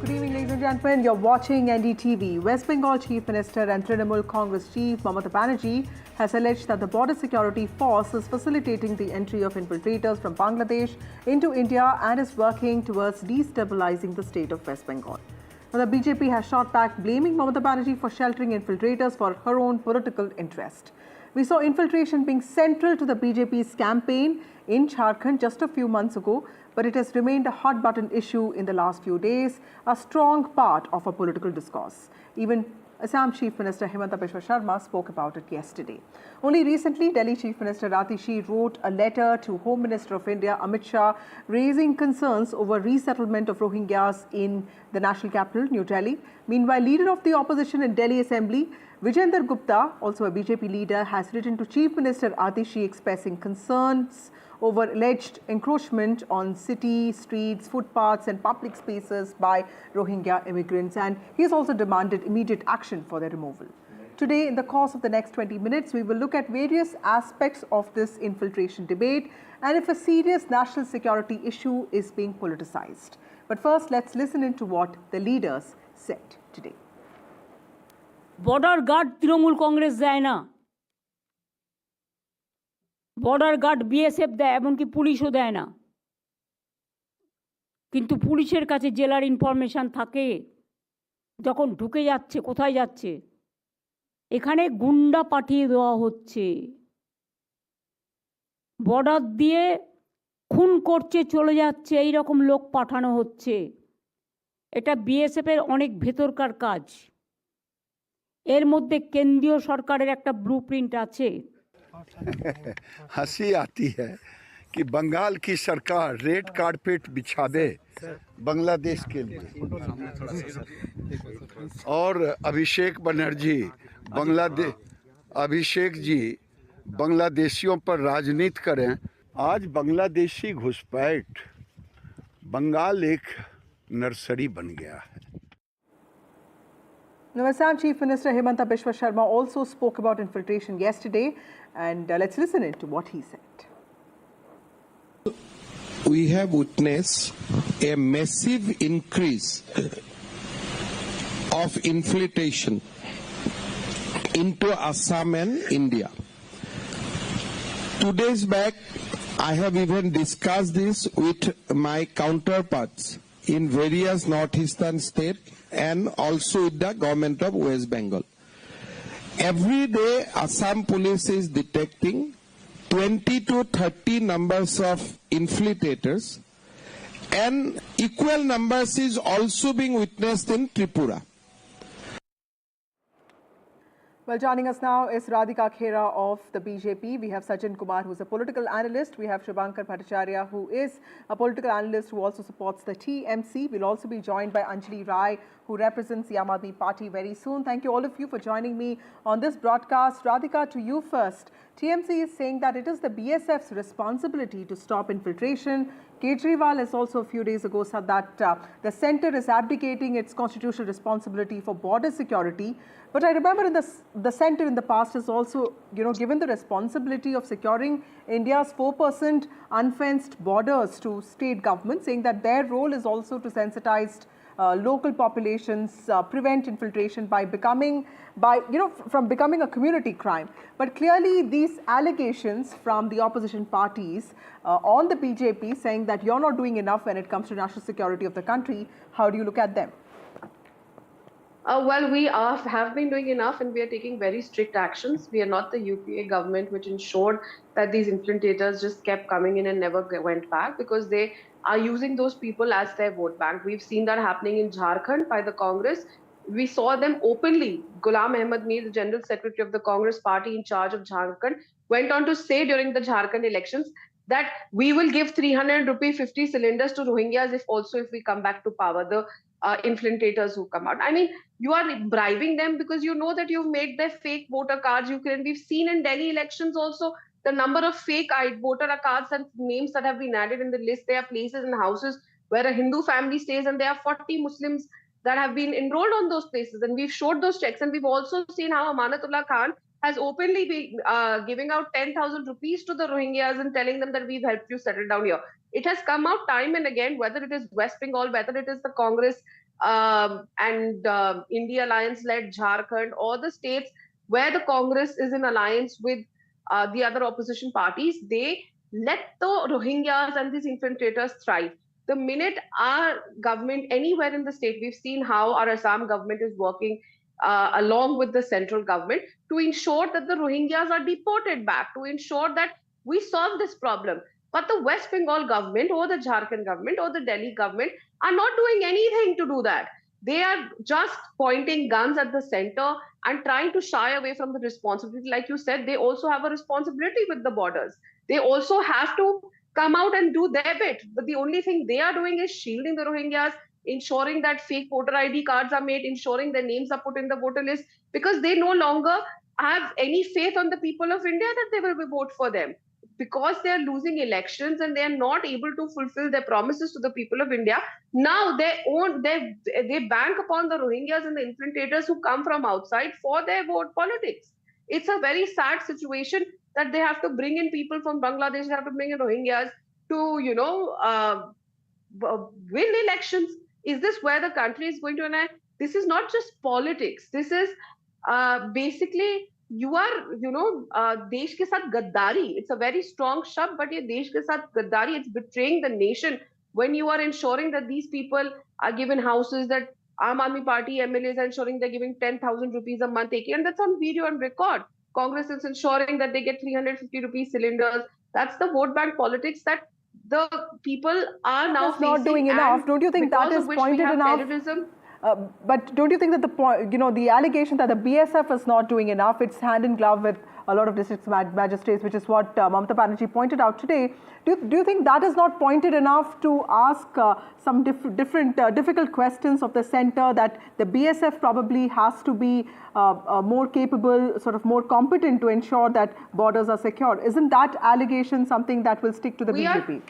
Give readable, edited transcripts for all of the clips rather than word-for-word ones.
Good evening, ladies and gentlemen. You're watching NDTV. West Bengal Chief Minister and Trinamool Congress Chief Mamata Banerjee has alleged that the border security force is facilitating the entry of infiltrators from Bangladesh into India and is working towards destabilizing the state of West Bengal. Now, the BJP has shot back, blaming Mamata Banerjee for sheltering infiltrators for her own political interest. We saw infiltration being central to the BJP's campaign in Jharkhand just a few months ago, but it has remained a hot-button issue in the last few days, a strong part of our political discourse. Even Assam Chief Minister Himanta Biswa Sharma spoke about it yesterday. Only recently, Delhi Chief Minister Atishi wrote a letter to Home Minister of India, Amit Shah, raising concerns over resettlement of Rohingyas in the national capital, New Delhi. Meanwhile, leader of the opposition in Delhi Assembly, Vijender Gupta, also a BJP leader, has written to Chief Minister Atishi expressing concerns over alleged encroachment on city, streets, footpaths and public spaces by Rohingya immigrants, and he has also demanded immediate action for their removal. Today, in the course of the next 20 minutes, we will look at various aspects of this infiltration debate and if a serious national security issue is being politicized. But first, let's listen into what the leaders said today. Border guard Trinamool Congress দেয় না, border guard BSF দেয়, এমনকি পুলিশও দেয় না। কিন্তু পুলিশের কাছে জেলার ইনফরমেশান থাকে যখন ঢুকে যাচ্ছে, কোথায় যাচ্ছে, এখানে গুন্ডা পাঠিয়ে দেওয়া হচ্ছে, বর্ডার দিয়ে খুন করছে, চলে যাচ্ছে, এই রকম লোক পাঠানো হচ্ছে। এটা বিএসএফের অনেক ভেতরকার কাজ। এর মধ্যে কেন্দ্রীয় সরকারের একটা ব্লুপ্রিন্ট আছে। हंसी आती है कि बंगाल की सरकार रेड कारपेट बिछा दे बांग्लादेश के लिए, और अभिषेक बनर्जी अभिषेक जी बांग्लादेशियों पर राजनीति करें। आज बांग्लादेशी घुसपैठ बंगाल एक नर्सरी बन गया है। Now, Assam Chief Minister Himanta Biswa Sharma also spoke about infiltration yesterday, and let's listen into what he said. We have witnessed a massive increase of infiltration into Assam and India. 2 days back, I have even discussed this with my counterparts in various northeastern states and also with the government of West Bengal. Every day, Assam police is detecting 20 to 30 numbers of infiltrators, and equal numbers is also being witnessed in Tripura. Well, joining us now is Radhika Khera of the BJP. We have Sajjan Kumar, who's a political analyst. We have Shubhankar Bhattacharya, who is a political analyst who also supports the TMC. We'll also be joined by Anjali Rai, who represents the Aam Aadmi Party very soon. Thank you all of you for joining me on this broadcast. Radhika, to you first. TMC is saying that it is the BSF's responsibility to stop infiltration. Kejriwal has also a few days ago said that the centre is abdicating its constitutional responsibility for border security. But I remember the centre in the past has also, given the responsibility of securing India's 4% unfenced borders to state governments, saying that their role is also to sensitize local populations, prevent infiltration from becoming a community crime. But clearly, these allegations from the opposition parties on the BJP saying that you're not doing enough when it comes to national security of the country, how do you look at them? Well, we have been doing enough, and we are taking very strict actions. We are not the UPA government which ensured that these infiltrators just kept coming in and never went back, because they are using those people as their vote bank. We've seen that happening in Jharkhand by the Congress. We saw them openly. Ghulam Ahmed Mir, the General Secretary of the Congress party in charge of Jharkhand, went on to say during the Jharkhand elections that we will give 300 rupee 50 cylinders to Rohingyas if we come back to power. The infiltrators who come out. I mean, you are bribing them because you know that you've made their fake voter cards. We've seen in Delhi elections also the number of fake voter cards and names that have been added in the list. There are places and houses where a Hindu family stays, and there are 40 Muslims that have been enrolled on those places. And we've showed those checks, and we've also seen how Amanatullah Khan has openly been giving out 10,000 rupees to the Rohingyas and telling them that we've helped you settle down here. It has come out time and again, whether it is West Bengal, whether it is the Congress and India Alliance-led Jharkhand, or the states where the Congress is in alliance with the other opposition parties, they let the Rohingyas and these infiltrators thrive. The minute our government, anywhere in the state, we've seen how our Assam government is working along with the central government to ensure that the Rohingyas are deported back, to ensure that we solve this problem. But the West Bengal government or the Jharkhand government or the Delhi government are not doing anything to do that. They are just pointing guns at the center and trying to shy away from the responsibility. Like you said, they also have a responsibility with the borders. They also have to come out and do their bit. But the only thing they are doing is shielding the Rohingyas, ensuring that fake voter ID cards are made, ensuring their names are put in the voter list, because they no longer have any faith on the people of India that they will vote for them. Because they are losing elections and they are not able to fulfill their promises to the people of India, now they bank upon the Rohingyas and the infiltrators who come from outside for their vote politics. It's a very sad situation that they have to bring in people from Bangladesh, they have to bring in Rohingyas to, win elections. Is this where the country is going to end? This is not just politics. This is basically you are, desh ke sath gaddari. It's a very strong shab, but ye desh ke sath gaddari, it's betraying the nation when you are ensuring that these people are given houses, that Aam Aadmi Party MLAs are ensuring they're giving 10,000 rupees a month, and that's on video and record. Congress is ensuring that they get 350 rupees cylinders. That's the vote bank politics that the people are now facing. Not doing enough. Don't you think that is pointed enough? Terrorism. But don't you think that the allegation that the BSF is not doing enough, it's hand in glove with a lot of district magistrates, which is what Mamata Banerjee pointed out today. Do you think that is not pointed enough to ask some different difficult questions of the center, that the BSF probably has to be more capable, sort of more competent to ensure that borders are secure? Isn't that allegation something that will stick to the BJP?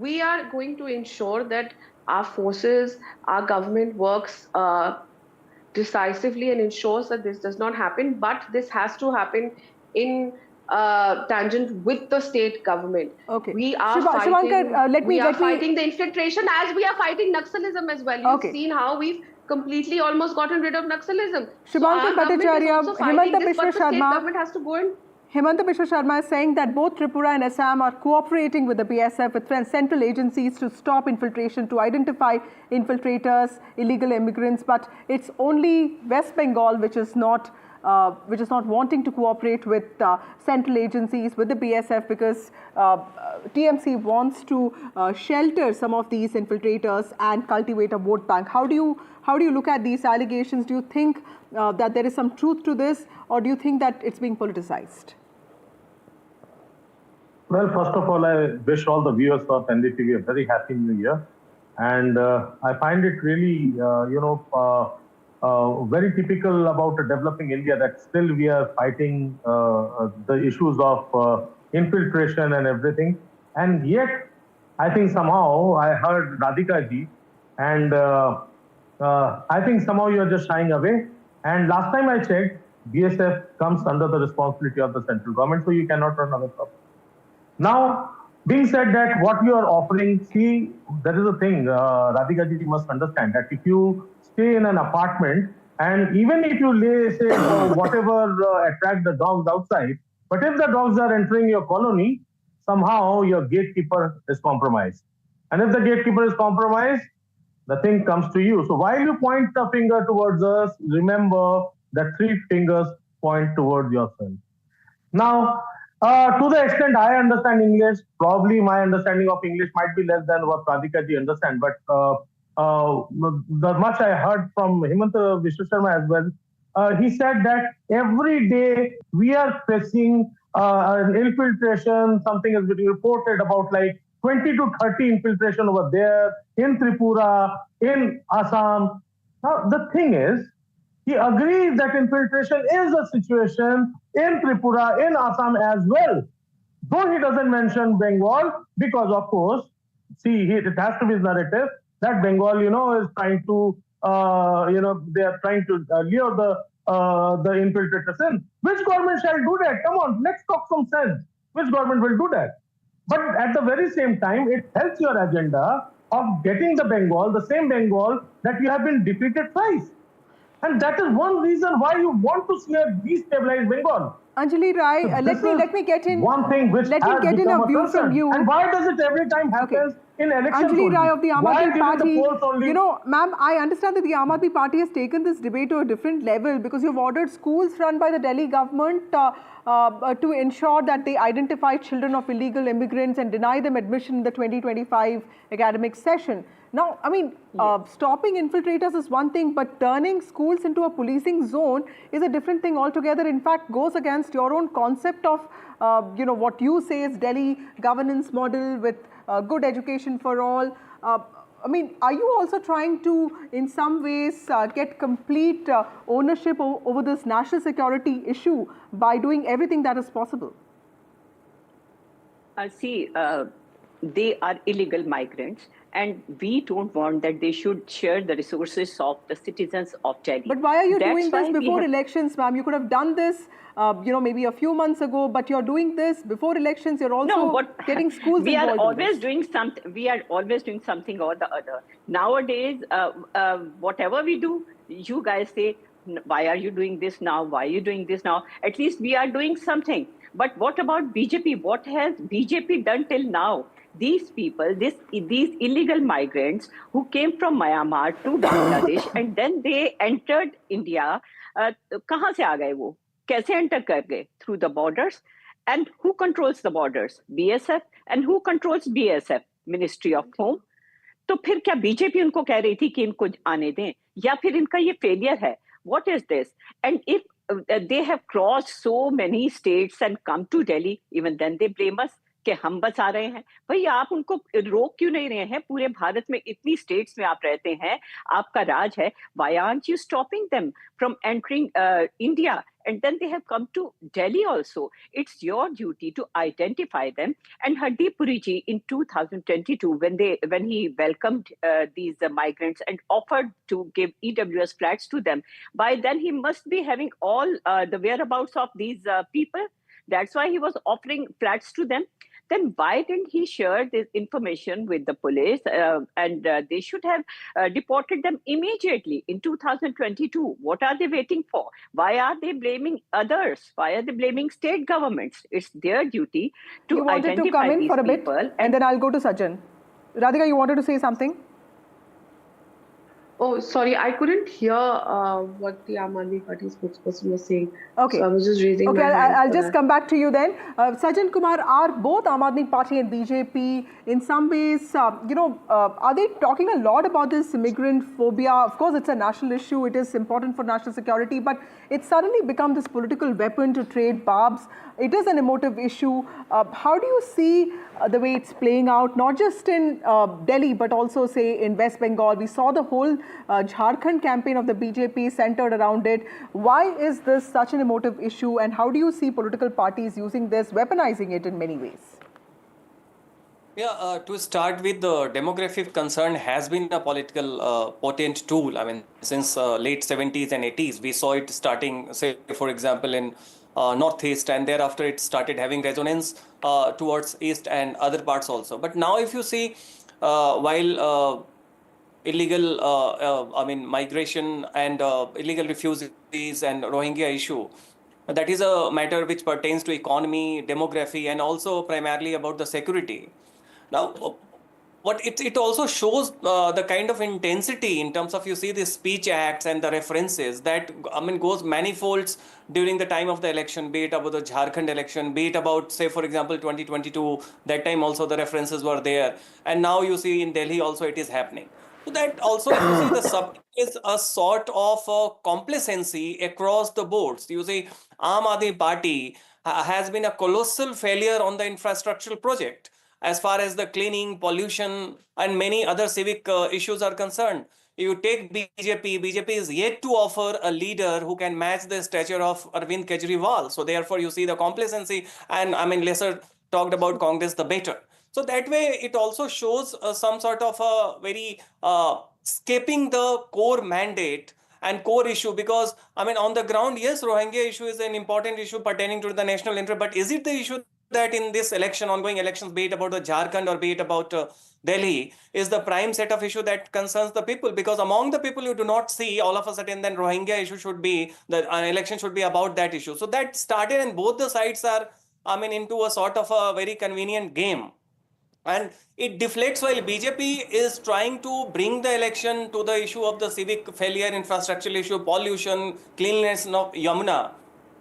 We are going to ensure that our forces, our government works decisively and ensures that this does not happen. But this has to happen in tangent with the state government. Okay. We are fighting the infiltration as we are fighting Naxalism as well. You've seen how we've completely almost gotten rid of Naxalism. Shubhankar Bhattacharya, Himanta Biswa Sharma. Government has to go in. Himanta Biswa Sharma is saying that both Tripura and Assam are cooperating with the BSF, with central agencies, to stop infiltration, to identify infiltrators, illegal immigrants. But it's only West Bengal which is not wanting to cooperate with central agencies, with the BSF, because TMC wants to shelter some of these infiltrators and cultivate a vote bank. How do you look at these allegations? Do you think that there is some truth to this, or do you think that it's being politicized? Well, first of all, I wish all the viewers of NDTV a very happy New Year, and I find it really, very typical about a developing India that still we are fighting the issues of infiltration and everything, and yet I think somehow I heard Radhika ji, and I think somehow you are just shying away. And last time I checked, BSF comes under the responsibility of the central government, so you cannot run away from it. Now, being said that, what you are offering, see, there is a thing, Radhika ji must understand that if you stay in an apartment, and even if you lay, say, whatever attract the dogs outside, but if the dogs are entering your colony, somehow your gatekeeper is compromised. And if the gatekeeper is compromised, the thing comes to you. So while you point the finger towards us, remember that 3 fingers point towards yourself. Now, to the extent I understand English, probably my understanding of English might be less than what Radhika ji understands, but the much I heard from Himanta Biswa Sharma as well, he said that every day we are facing an infiltration. Something is getting reported about like 20 to 30 infiltration over there, in Tripura, in Assam. Now, the thing is, he agrees that infiltration is a situation in Tripura, in Assam as well. Though he doesn't mention Bengal, because of course, see, it has to be his narrative that Bengal, is trying to, they are trying to lure the infiltrators in. Which government shall do that? Come on, let's talk some sense. Which government will do that? But at the very same time, it helps your agenda of getting the Bengal, the same Bengal that you have been defeated twice. And that is one reason why you want to see a destabilized Bengal. Anjali Rai, So let me get in one thing which let me has get in become a a view concern. from you. And why does it every time happens in elections Anjali only? Rai of the Aam Why Aadmi during Party, the polls only? you know, ma'am, I understand that the Aam Aadmi Party has taken this debate to a different level because you've ordered schools run by the Delhi government to ensure that they identify children of illegal immigrants and deny them admission in the 2025 academic session. Now, I mean, stopping infiltrators is one thing, but turning schools into a policing zone is a different thing altogether. In fact, goes against your own concept of, you know, what you say is Delhi governance model with good education for all. I mean, are you also trying to, in some ways, get complete ownership over this national security issue by doing everything that is possible? They are illegal migrants, and we don't want that they should share the resources of the citizens of Delhi. But why are you doing this before elections, ma'am? You could have done this, you know, maybe a few months ago, but you're doing this before elections. You're also getting schools we involved. Are always doing something. We are always doing something or the other. Nowadays, whatever we do, you guys say, why are you doing this now? Why are you doing this now? At least we are doing something. But what about BJP? What has BJP done till now? These people, these illegal migrants who came from Myanmar to Bangladesh and then they entered India, कहाँ से आ गए वो? कैसे enter कर गए? Through the borders. And who controls the borders? BSF. And who controls BSF? Ministry of Home. तो फिर क्या बीजेपी उनको कह रही थी कि इनको आने दें या फिर इनका ये फेलियर है? What is this? And if they have crossed so many states and come to Delhi, even then they blame us कि हम बस आ रहे हैं। भाई आप उनको रोक क्यों नहीं रहे हैं? पूरे भारत में इतनी स्टेट्स में आप रहते हैं, आपका राज है। Why aren't you stopping them from entering India? And then they have come to Delhi also. It's your duty to identify them. And Hardeep Puri ji in 2022, when he welcomed these migrants and offered to give EWS flats to them, by then he must be having all the whereabouts of these people. That's why he was offering flats to them. Then why didn't he share this information with the police? And they should have deported them immediately in 2022. What are they waiting for? Why are they blaming others? Why are they blaming state governments? It's their duty to identify these people. You wanted to come in for a bit, and then I'll go to Sajjan. Radhika, you wanted to say something? Oh, sorry, I couldn't hear what the Aam Aadmi Party spokesperson was saying. Okay. So I was just raising my hand. I'll just come back to you then. Sajjan Kumar, are both Aam Aadmi Party and BJP in some ways, you know, are they talking a lot about this immigrant phobia? Of course, it's a national issue. It is important for national security, but it's suddenly become this political weapon to trade barbs. It is an emotive issue. How do you see the way it's playing out, not just in Delhi, but also, say, in West Bengal? We saw the whole Jharkhand campaign of the BJP centered around it. Why is this such an emotive issue, and how do you see political parties using this, weaponizing it in many ways? Yeah, to start with, the demographic concern has been a political potent tool. I mean, since late 70s and 80s, we saw it starting, say, for example, in Northeast, and thereafter it started having resonance towards East and other parts also. But now if you see, while illegal, migration and illegal refugees and Rohingya issue, that is a matter which pertains to economy, demography, and also primarily about the security. Now, what it also shows the kind of intensity in terms of, you see, the speech acts and the references that, I mean, goes manifolds during the time of the election, be it about the Jharkhand election, be it about, say, for example, 2022, that time also the references were there. And now you see in Delhi also it is happening. So that also, if you see, the sub is a sort of complacency across the boards. You see, Aam Aadmi Party has been a colossal failure on the infrastructural project as far as the cleaning, pollution, and many other civic issues are concerned. You take BJP is yet to offer a leader who can match the stature of Arvind Kejriwal. So therefore, you see the complacency, and I mean, lesser talked about Congress, the better. So that way, it also shows some sort of a very escaping the core mandate and core issue, because, I mean, on the ground, yes, Rohingya issue is an important issue pertaining to the national interest, but is it the issue that in this election, ongoing elections, be it about the Jharkhand or be it about Delhi, is the prime set of issue that concerns the people. Because among the people you do not see all of a sudden then Rohingya issue should be, an election should be about that issue. So that started, and both the sides are, into a sort of a very convenient game. And it deflects while BJP is trying to bring the election to the issue of the civic failure, infrastructural issue, pollution, cleanliness of Yamuna,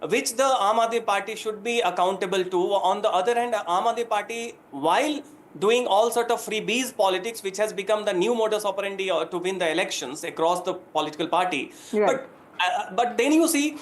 which the Aam Aadmi Party should be accountable to. On the other hand, Aam Aadmi Party, while doing all sort of freebies politics, which has become the new modus operandi to win the elections across the political party. Right. But then you see,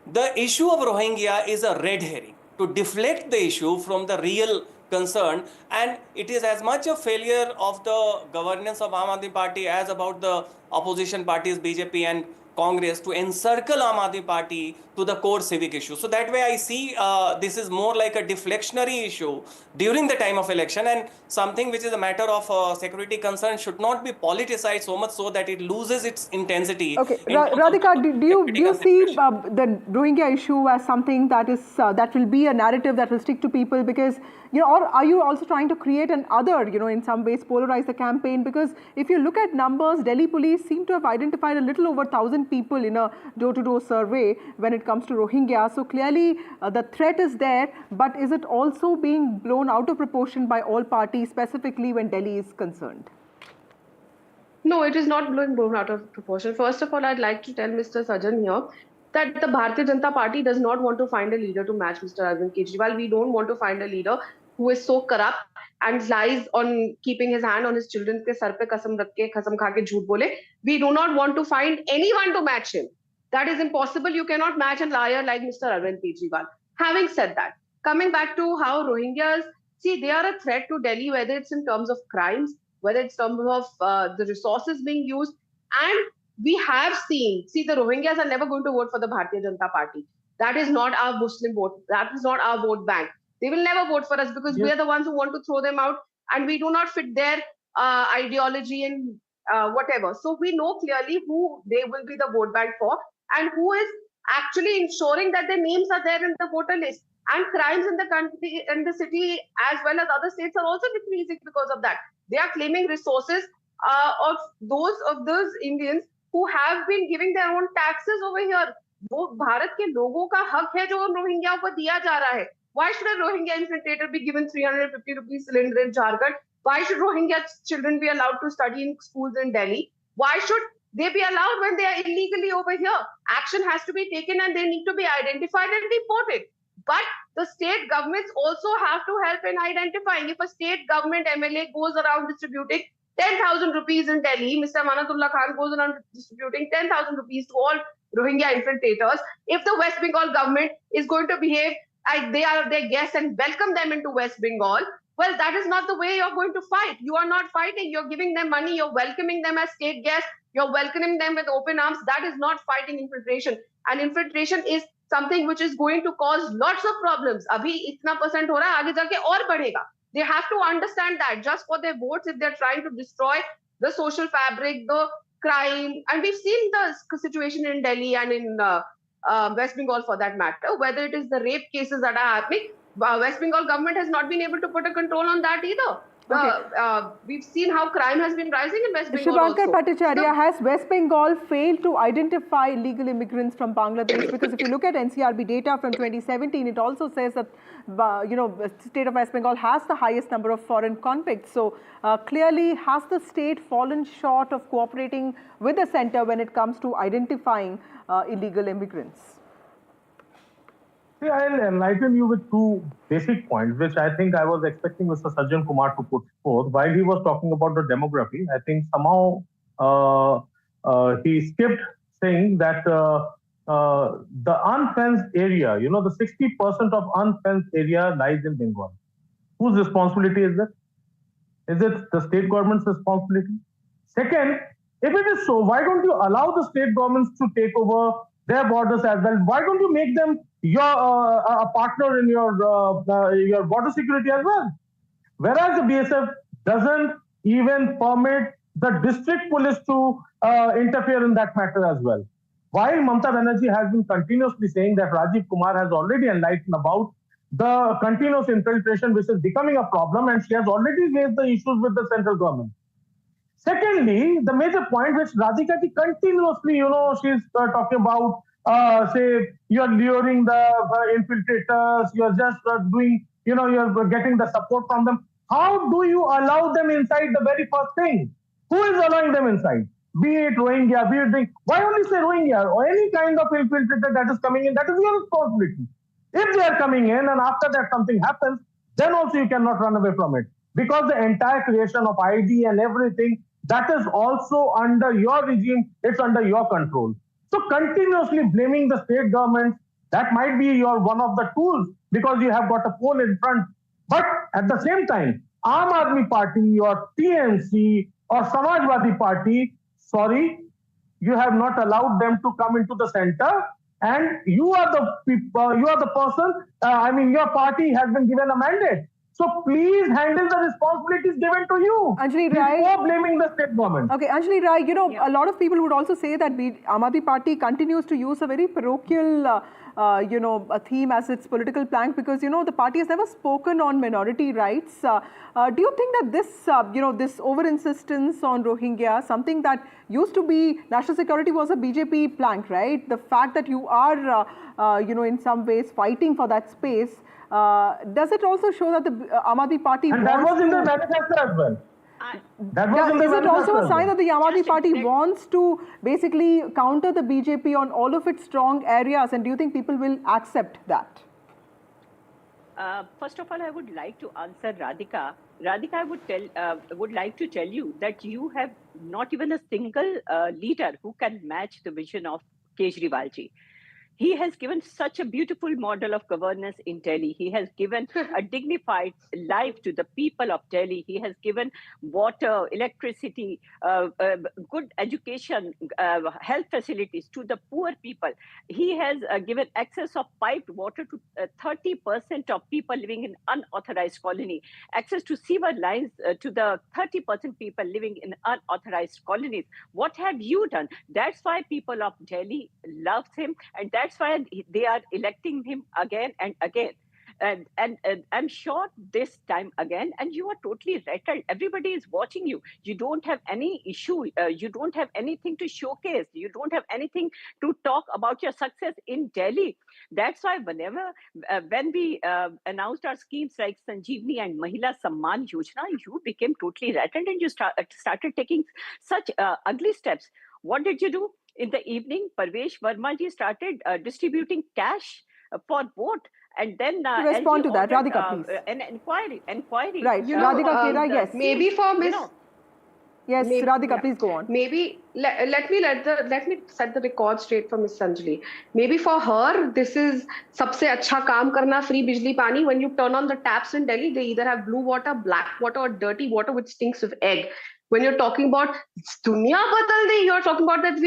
the issue of Rohingya is a red herring to deflect the issue from the real concern, and it is as much a failure of the governance of Aam Aadmi Party as about the opposition parties BJP and Congress to encircle Aam Aadmi Party to the core civic issue. So that way I see this is more like a deflectionary issue during the time of election, and something which is a matter of security concern should not be politicized so much so that it loses its intensity. Okay, Radhika, do you see the Rohingya issue as something that is that will be a narrative that will stick to people? Because, or are you also trying to create an other, in some ways polarize the campaign? Because if you look at numbers, Delhi police seem to have identified a little over 1,000 people in a door-to-door survey when it comes to Rohingya. So clearly the threat is there, but is it also being blown out of proportion by all parties, specifically when Delhi is concerned? No, it is not blown out of proportion. First of all, I'd like to tell Mr. Sajjan here that the Bharatiya Janata Party does not want to find a leader to match Mr. Arvind Kejriwal. We don't want to find a leader who is so corrupt and lies on keeping his hand on his children's ke sar pe kasam rakh ke, kasam kha ke jhoot bole. We do not want to find anyone to match him. That is impossible. You cannot match a liar like Mr. Arvind Kejriwal. Having said that, coming back to how Rohingyas, see, they are a threat to Delhi, whether it's in terms of crimes, whether it's in terms of the resources being used. And we have seen, see, the Rohingyas are never going to vote for the Bharatiya Janata Party. That is not our Muslim vote. That is not our vote bank. They will never vote for us because we are the ones who want to throw them out, and we do not fit their ideology and whatever. So we know clearly who they will be the vote bank for and who is actually ensuring that their names are there in the voter list. And crimes in the country, in the city, as well as other states, are also decreasing because of that. They are claiming resources of those Indians who have been giving their own taxes over here. वो भारत के लोगों का हक है जो Rohingya को दिया जा रहा है. Why should a Rohingya infiltrator be given 350 rupees cylinder in Jharkhand? Why should Rohingya children be allowed to study in schools in Delhi? Why should they be allowed when they are illegally over here? Action has to be taken and they need to be identified and reported. But the state governments also have to help in identifying. If a state government MLA goes around distributing 10,000 rupees in Delhi, Mr. Manatullah Khan goes around distributing 10,000 rupees to all Rohingya infiltrators. If the West Bengal government is going to behave like they are their guests and welcome them into West Bengal, well, that is not the way you're going to fight. You are not fighting. You're giving them money. You're welcoming them as state guests. You're welcoming them with open arms. That is not fighting infiltration. And infiltration is something which is going to cause lots of problems. Abhi itna percent ho raha hai, aage jaake aur badhega. They have to understand that just for their votes, if they're trying to destroy the social fabric, the crime, and we've seen the situation in Delhi and in West Bengal for that matter, whether it is the rape cases that are happening, West Bengal government has not been able to put a control on that either. Okay. We've seen how crime has been rising in West Bengal Shubhankar also. Bhattacharya, has West Bengal failed to identify illegal immigrants from Bangladesh? Because if you look at NCRB data from 2017, it also says that the state of West Bengal has the highest number of foreign convicts. So clearly, has the state fallen short of cooperating with the center when it comes to identifying illegal immigrants? See, I'll enlighten you with two basic points, which I think I was expecting Mr. Sajjan Kumar to put forth. While he was talking about the demography, I think somehow he skipped saying that the unfenced area, the 60% of unfenced area lies in Bengal. Whose responsibility is that? Is it the state government's responsibility? Second, if it is so, why don't you allow the state governments to take over their borders as well? Why don't you make them your a partner in your border security as well? Whereas the BSF doesn't even permit the district police to interfere in that matter as well. While Mamata Banerjee has been continuously saying that Rajiv Kumar has already enlightened about the continuous infiltration which is becoming a problem, and she has already raised the issues with the central government. Secondly, the major point which Radhika ji continuously, she's talking about, say, you're luring the infiltrators, you're just doing, you're getting the support from them. How do you allow them inside the very first thing? Who is allowing them inside? Be it Rohingya, be it, why only say Rohingya or any kind of infiltrator that is coming in? That is your responsibility. If they are coming in and after that something happens, then also you cannot run away from it. Because the entire creation of ID and everything, that is also under your regime, it's under your control. So continuously blaming the state government, that might be your one of the tools because you have got a poll in front. But at the same time, Aam Aadmi Party or TMC or Samajwadi Party, sorry, you have not allowed them to come into the center, and you are the people, you are the person. Your party has been given a mandate. So please handle the responsibilities given to you Anjali Rai, before blaming the state government. Okay, Anjali Rai, a lot of people would also say that Aam Aadmi Party continues to use a very parochial, a theme as its political plank because, the party has never spoken on minority rights. Do you think that this, this over-insistence on Rohingya, something that used to be national security was a BJP plank, right? The fact that you are, in some ways fighting for that space, does it also show that the Aam Aadmi Party and that was in the manifesto as well. Is it also a sign that the Aam Aadmi Party wants to basically counter the BJP on all of its strong areas, and do you think people will accept that? First of all, I would like to answer Radhika. Radhika, I would like to tell you that you have not even a single leader who can match the vision of Kejriwal ji. He has given such a beautiful model of governance in Delhi. He has given a dignified life to the people of Delhi. He has given water, electricity, good education, health facilities to the poor people. He has given access of piped water to 30% of people living in unauthorized colony, access to sewer lines to the 30% people living in unauthorized colonies. What have you done? That's why people of Delhi love him, and that's why they are electing him again and again. And I'm sure this time again, and you are totally right. Everybody is watching you. You don't have any issue. You don't have anything to showcase. You don't have anything to talk about your success in Delhi. That's why when we announced our schemes like Sanjeevani and Mahila Samman Yojana, you became totally rattled and you started taking such ugly steps. What did you do? In the evening, Parvesh Verma ji started distributing cash for vote. And then to respond to that, Radhika, please. An inquiry. Right, Radhika Kera, yes. Maybe for Miss. Yes, Radhika, please go on. Maybe let me set the record straight for Miss Sanjali. Maybe for her, this is sabse acha kaam karna, free bijli pani. When you turn on the taps in Delhi, they either have blue water, black water, or dirty water which stinks of egg. When you're talking about dunya badal di, you're talking about that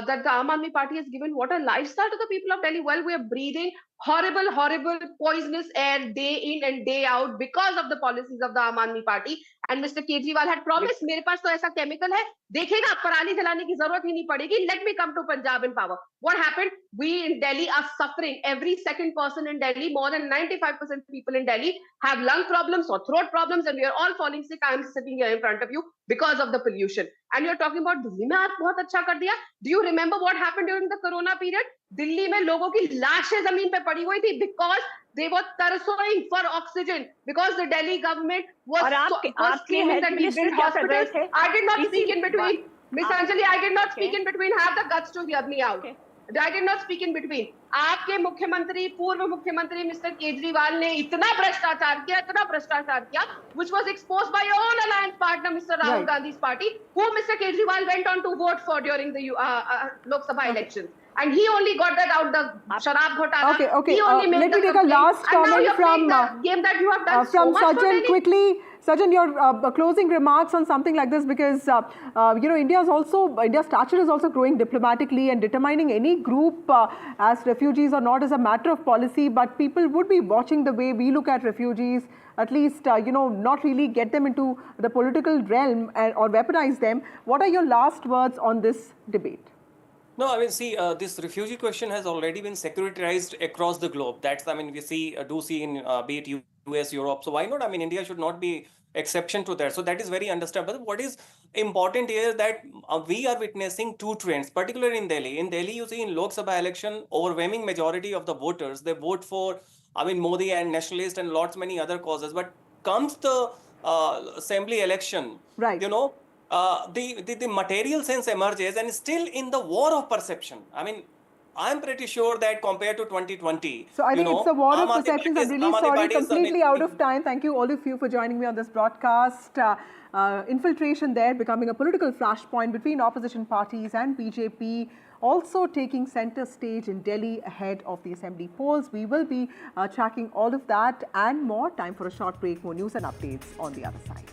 that the Aam Aadmi Party has given what a lifestyle to the people of Delhi. Well, we are breathing horrible, poisonous air day in and day out because of the policies of the Aam Aadmi Party. And Mr. Kejriwal had promised, मेरे पास तो ऐसा chemical है, देखेगा पराली जलाने की जरूरत ही नहीं पड़ेगी. Let me come to Punjab in power. What happened? We in Delhi are suffering. Every second person in Delhi, more than 95% people in Delhi have lung problems or throat problems, and we are all falling sick. I am sitting here in front of you because of the pollution. And you're talking about Delhi में आप बहुत अच्छा कर दिया. Do you remember what happened during the Corona period? Delhi में लोगों की लाशें जमीन पे पड़ी हुई थी because they were thirsting for oxygen, because the Delhi government was claiming that we built hospitals. I did not speak in between. Miss Anjali, I did not speak in between. Have the guts to hear me out. I did not speak in between. आपके मुख्यमंत्री, पूर्व मुख्यमंत्री mister Kejriwal ने इतना भ्रष्टाचार किया, which was exposed by your own alliance partner, Mr. Rahul Gandhi's party, who Mr. Kejriwal went on to vote for during the Lok Sabha elections. And he only got that out, the Sharab Ghotala. Okay. Let me take a last comment from game that you have done from Sajjan quickly. Sajjan, your closing remarks on something like this, because India's stature is also growing diplomatically, and determining any group as refugees or not is a matter of policy. But people would be watching the way we look at refugees, at least not really get them into the political realm or weaponize them. What are your last words on this debate? No, I mean, see, this refugee question has already been securitized across the globe. That's, I mean, we see, do see in, be it US, Europe. So why not? I mean, India should not be exception to that. So that is very understandable. What is important here is that we are witnessing two trends, particularly in Delhi. In Delhi, you see in Lok Sabha election, overwhelming majority of the voters, they vote for, I mean, Modi and nationalist and lots many other causes. But comes the assembly election, Right. you know, the material sense emerges, and still in the war of perception. I mean, I'm pretty sure that compared to 2020, So I you think it's a know, war Aam of Aadmi perceptions. Party I'm is, really Aam Aadmi sorry, Party is, I mean, completely out of time. Thank you all of you for joining me on this broadcast. Infiltration there becoming a political flashpoint between opposition parties and BJP, also taking center stage in Delhi ahead of the assembly polls. We will be tracking all of that and more. Time for a short break. More news and updates on the other side.